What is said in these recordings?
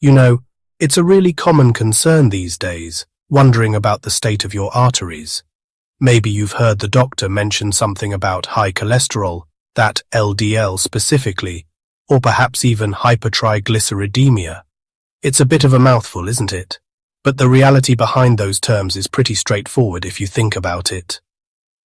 You know, it's a really common concern these days, wondering about the state of your arteries. Maybe you've heard the doctor mention something about high cholesterol, that LDL specifically, or perhaps even hypertriglyceridemia. It's a bit of a mouthful, isn't it? But the reality behind those terms is pretty straightforward if you think about it.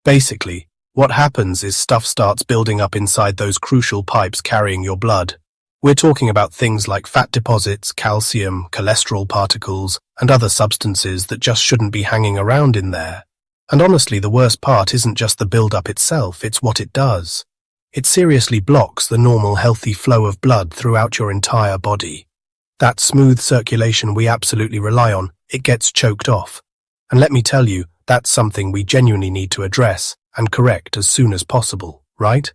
Basically, what happens is stuff starts building up inside those crucial pipes carrying your blood. We're talking about things like fat deposits, calcium, cholesterol particles, and other substances that just shouldn't be hanging around in there. And honestly, the worst part isn't just the build-up itself, it's what it does. It seriously blocks the normal healthy flow of blood throughout your entire body. That smooth circulation we absolutely rely on, it gets choked off. And let me tell you, that's something we genuinely need to address and correct as soon as possible, right?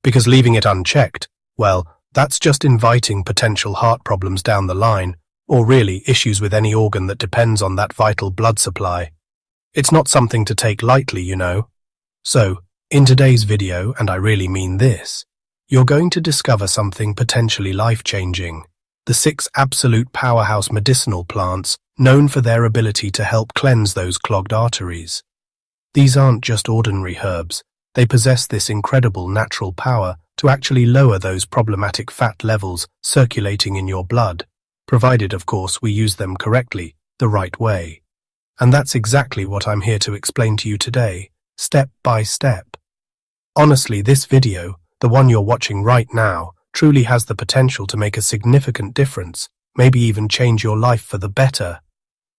Because leaving it unchecked, well, that's just inviting potential heart problems down the line, or really issues with any organ that depends on that vital blood supply. It's not something to take lightly, you know. So, in today's video, and I really mean this, you're going to discover something potentially life-changing. The 6 absolute powerhouse medicinal plants known for their ability to help cleanse those clogged arteries. These aren't just ordinary herbs. They possess this incredible natural power to actually lower those problematic fat levels circulating in your blood, provided, of course, we use them correctly, the right way. And that's exactly what I'm here to explain to you today, step by step. Honestly, this video, the one you're watching right now, truly has the potential to make a significant difference, maybe even change your life for the better.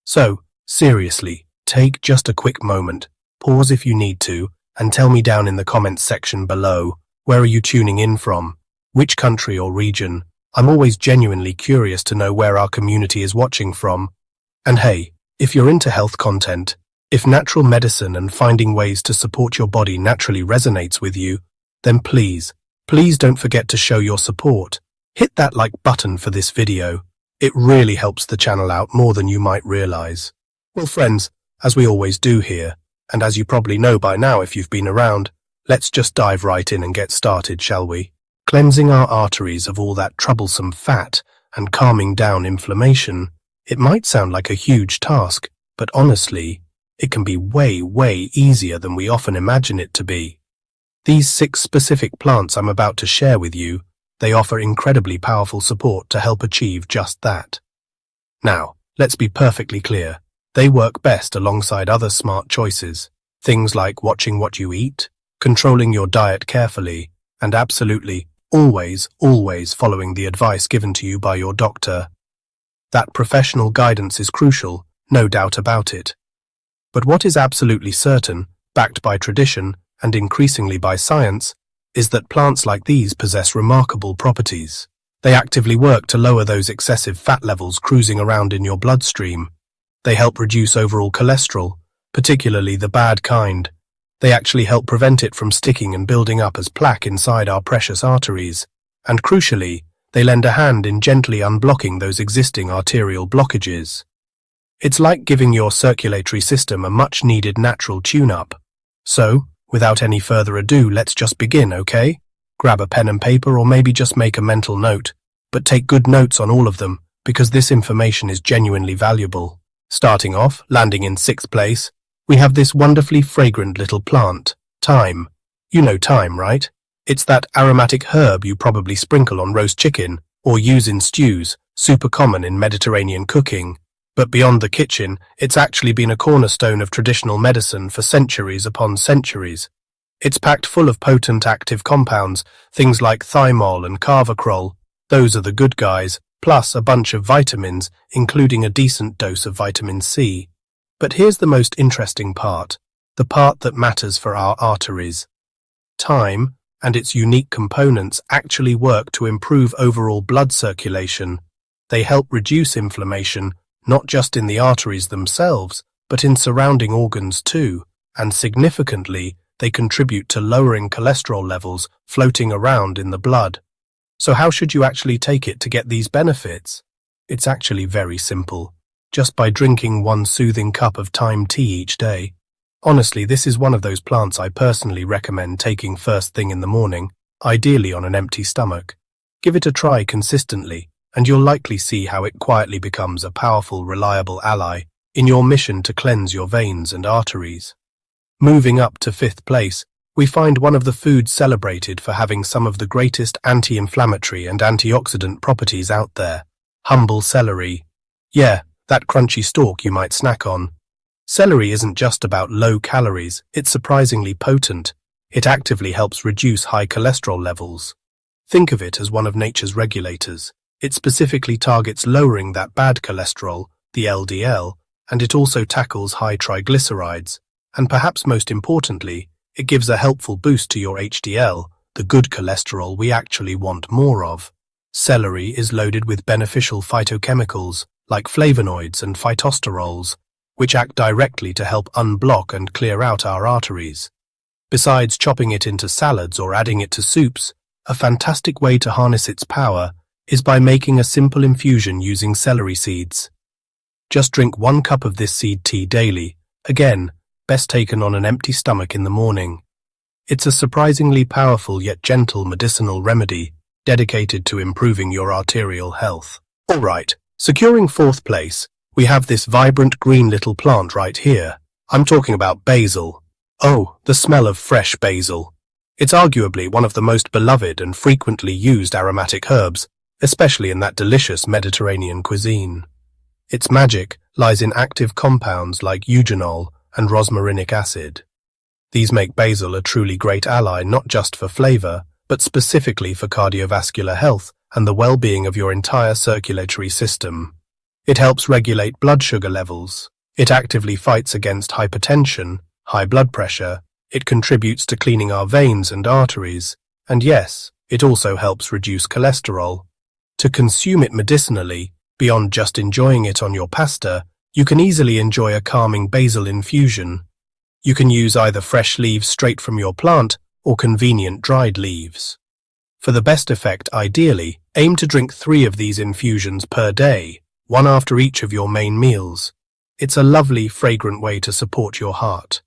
So, seriously, take just a quick moment, pause if you need to, and tell me down in the comments section below, where are you tuning in from? Which country or region? I'm always genuinely curious to know where our community is watching from. And hey, if you're into health content, if natural medicine and finding ways to support your body naturally resonates with you, then please don't forget to show your support. Hit that like button for this video. It really helps the channel out more than you might realize. Well, friends, as we always do here, and as you probably know by now if you've been around, let's just dive right in and get started, shall we? Cleansing our arteries of all that troublesome fat and calming down inflammation. It might sound like a huge task, but honestly, it can be way easier than we often imagine it to be. These 6 specific plants I'm about to share with you, they offer incredibly powerful support to help achieve just that. Now, let's be perfectly clear. They work best alongside other smart choices, things like watching what you eat, controlling your diet carefully, and absolutely, always following the advice given to you by your doctor. That professional guidance is crucial, no doubt about it. But what is absolutely certain, backed by tradition and increasingly by science, is that plants like these possess remarkable properties. They actively work to lower those excessive fat levels cruising around in your bloodstream. They help reduce overall cholesterol, particularly the bad kind. They actually help prevent it from sticking and building up as plaque inside our precious arteries. And crucially, they lend a hand in gently unblocking those existing arterial blockages. It's like giving your circulatory system a much-needed natural tune-up. So, without any further ado, let's just begin, okay? Grab a pen and paper or maybe just make a mental note, but take good notes on all of them, because this information is genuinely valuable. Starting off, landing in 6th place, we have this wonderfully fragrant little plant, thyme. You know thyme, right? It's that aromatic herb you probably sprinkle on roast chicken or use in stews, super common in Mediterranean cooking. But beyond the kitchen, it's actually been a cornerstone of traditional medicine for centuries upon centuries. It's packed full of potent active compounds, things like thymol and carvacrol. Those are the good guys, plus a bunch of vitamins, including a decent dose of vitamin C. But here's the most interesting part, the part that matters for our arteries. Thyme and its unique components actually work to improve overall blood circulation. They help reduce inflammation, not just in the arteries themselves, but in surrounding organs too, and significantly, they contribute to lowering cholesterol levels floating around in the blood. So how should you actually take it to get these benefits? It's actually very simple, just by drinking 1 soothing cup of thyme tea each day. Honestly, this is one of those plants I personally recommend taking first thing in the morning, ideally on an empty stomach. Give it a try consistently, and you'll likely see how it quietly becomes a powerful, reliable ally in your mission to cleanse your veins and arteries. Moving up to 5th place, we find one of the foods celebrated for having some of the greatest anti-inflammatory and antioxidant properties out there, humble celery. Yeah, that crunchy stalk you might snack on. Celery isn't just about low calories, it's surprisingly potent. It actively helps reduce high cholesterol levels. Think of it as one of nature's regulators. It specifically targets lowering that bad cholesterol, the LDL, and it also tackles high triglycerides. And perhaps most importantly, it gives a helpful boost to your HDL, the good cholesterol we actually want more of. Celery is loaded with beneficial phytochemicals like flavonoids and phytosterols, which act directly to help unblock and clear out our arteries. Besides chopping it into salads or adding it to soups, a fantastic way to harness its power is by making a simple infusion using celery seeds. Just drink 1 cup of this seed tea daily, again, best taken on an empty stomach in the morning. It's a surprisingly powerful yet gentle medicinal remedy dedicated to improving your arterial health. Alright, securing 4th place, we have this vibrant green little plant right here. I'm talking about basil. Oh, the smell of fresh basil. It's arguably one of the most beloved and frequently used aromatic herbs, especially in that delicious Mediterranean cuisine. Its magic lies in active compounds like eugenol and rosmarinic acid. These make basil a truly great ally not just for flavor, but specifically for cardiovascular health and the well-being of your entire circulatory system. It helps regulate blood sugar levels. It actively fights against hypertension, high blood pressure. It contributes to cleaning our veins and arteries. And yes, it also helps reduce cholesterol. To consume it medicinally, beyond just enjoying it on your pasta, you can easily enjoy a calming basil infusion. You can use either fresh leaves straight from your plant or convenient dried leaves. For the best effect, ideally, aim to drink 3 of these infusions per day, 1 after each of your main meals. It's a lovely, fragrant way to support your heart.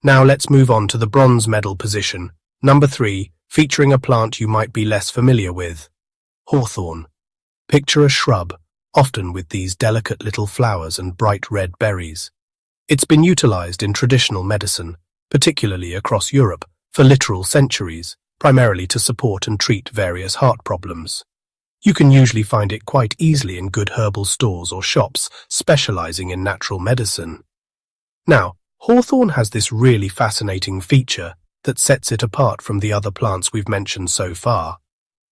Now let's move on to the bronze medal position, number 3, featuring a plant you might be less familiar with. Hawthorn. Picture a shrub, often with these delicate little flowers and bright red berries. It's been utilized in traditional medicine, particularly across Europe, for literal centuries, primarily to support and treat various heart problems. You can usually find it quite easily in good herbal stores or shops specializing in natural medicine. Now, hawthorn has this really fascinating feature that sets it apart from the other plants we've mentioned so far.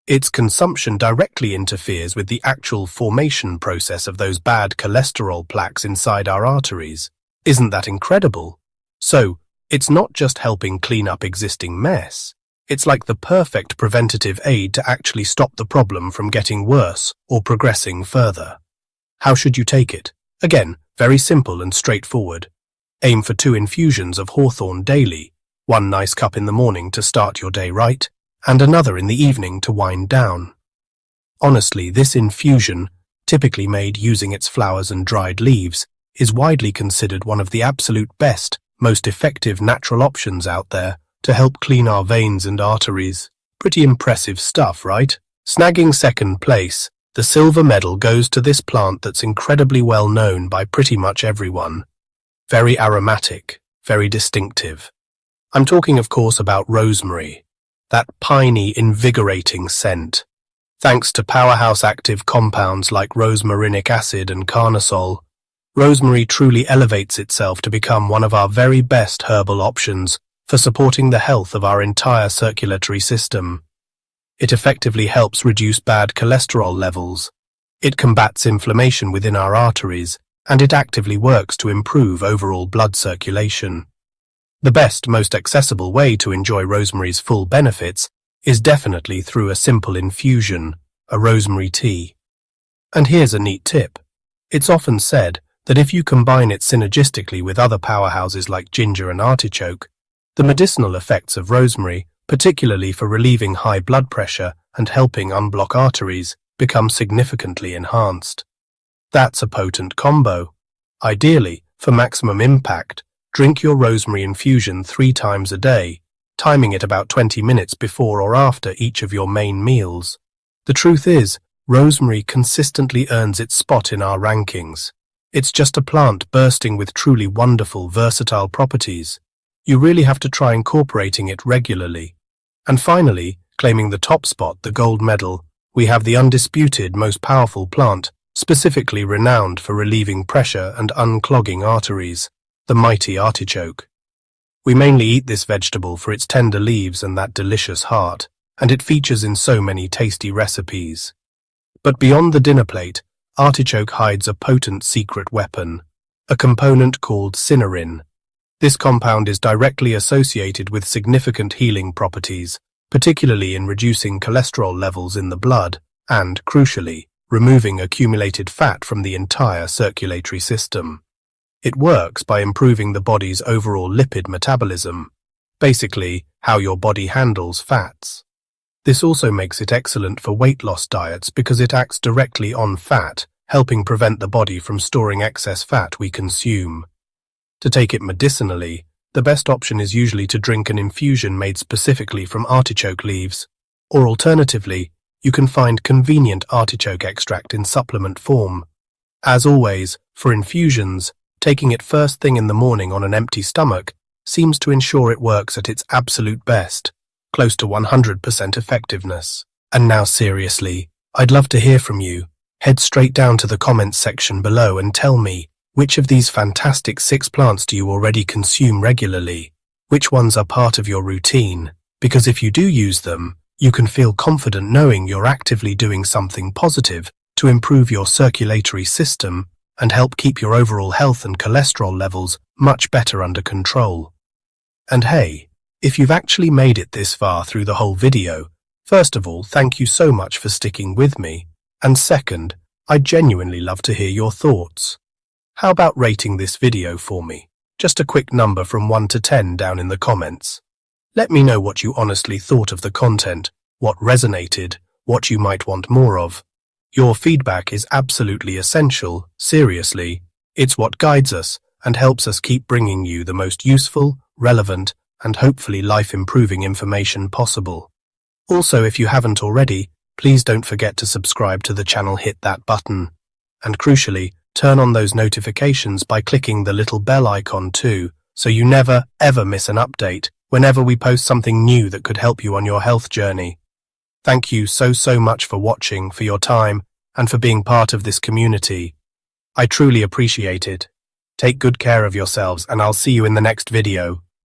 Its consumption directly interferes with the actual formation process of those bad cholesterol plaques inside our arteries. Isn't that incredible? So, it's not just helping clean up existing mess. It's like the perfect preventative aid to actually stop the problem from getting worse or progressing further. How should you take it? Again, very simple and straightforward. Aim for 2 infusions of hawthorn daily, 1 nice cup in the morning to start your day right, and another in the evening to wind down. Honestly, this infusion, typically made using its flowers and dried leaves, is widely considered one of the absolute best, most effective natural options out there to help clean our veins and arteries. Pretty impressive stuff, right? Snagging 2nd place, the silver medal goes to this plant that's incredibly well known by pretty much everyone. Very aromatic, very distinctive. I'm talking, of course, about rosemary. That piney, invigorating scent. Thanks to powerhouse active compounds like rosmarinic acid and carnosol, rosemary truly elevates itself to become one of our very best herbal options for supporting the health of our entire circulatory system. It effectively helps reduce bad cholesterol levels. It combats inflammation within our arteries, and it actively works to improve overall blood circulation. The best, most accessible way to enjoy rosemary's full benefits is definitely through a simple infusion, a rosemary tea. And here's a neat tip. It's often said that if you combine it synergistically with other powerhouses like ginger and artichoke, the medicinal effects of rosemary, particularly for relieving high blood pressure and helping unblock arteries, become significantly enhanced. That's a potent combo. Ideally, for maximum impact, drink your rosemary infusion 3 times a day, timing it about 20 minutes before or after each of your main meals. The truth is, Rosemary consistently earns its spot in our rankings. It's just a plant bursting with truly wonderful, versatile properties. You really have to try incorporating it regularly. And finally, claiming the top spot, the gold medal, we have the undisputed most powerful plant, specifically renowned for relieving pressure and unclogging arteries, the mighty artichoke. We mainly eat this vegetable for its tender leaves and that delicious heart, and it features in so many tasty recipes. But beyond the dinner plate, artichoke hides a potent secret weapon, a component called cynarin. This compound is directly associated with significant healing properties, particularly in reducing cholesterol levels in the blood and, crucially, removing accumulated fat from the entire circulatory system. It works by improving the body's overall lipid metabolism, basically how your body handles fats. This also makes it excellent for weight loss diets because it acts directly on fat, helping prevent the body from storing excess fat we consume. To take it medicinally, the best option is usually to drink an infusion made specifically from artichoke leaves, or alternatively, you can find convenient artichoke extract in supplement form. As always, for infusions, taking it first thing in the morning on an empty stomach seems to ensure it works at its absolute best, close to 100% effectiveness. And now seriously, I'd love to hear from you. Head straight down to the comments section below and tell me, which of these fantastic 6 plants do you already consume regularly? Which ones are part of your routine? Because if you do use them, you can feel confident knowing you're actively doing something positive to improve your circulatory system and help keep your overall health and cholesterol levels much better under control. And hey, if you've actually made it this far through the whole video, first of all, thank you so much for sticking with me. And second, I'd genuinely love to hear your thoughts. How about rating this video for me? Just a quick number from 1 to 10 down in the comments. Let me know what you honestly thought of the content, what resonated, what you might want more of. Your feedback is absolutely essential, seriously. It's what guides us and helps us keep bringing you the most useful, relevant, and hopefully life-improving information possible. Also, if you haven't already, please don't forget to subscribe to the channel, hit that button. And crucially, turn on those notifications by clicking the little bell icon too, so you never, ever miss an update whenever we post something new that could help you on your health journey. Thank you so much for watching, for your time, and for being part of this community. I truly appreciate it. Take good care of yourselves, and I'll see you in the next video.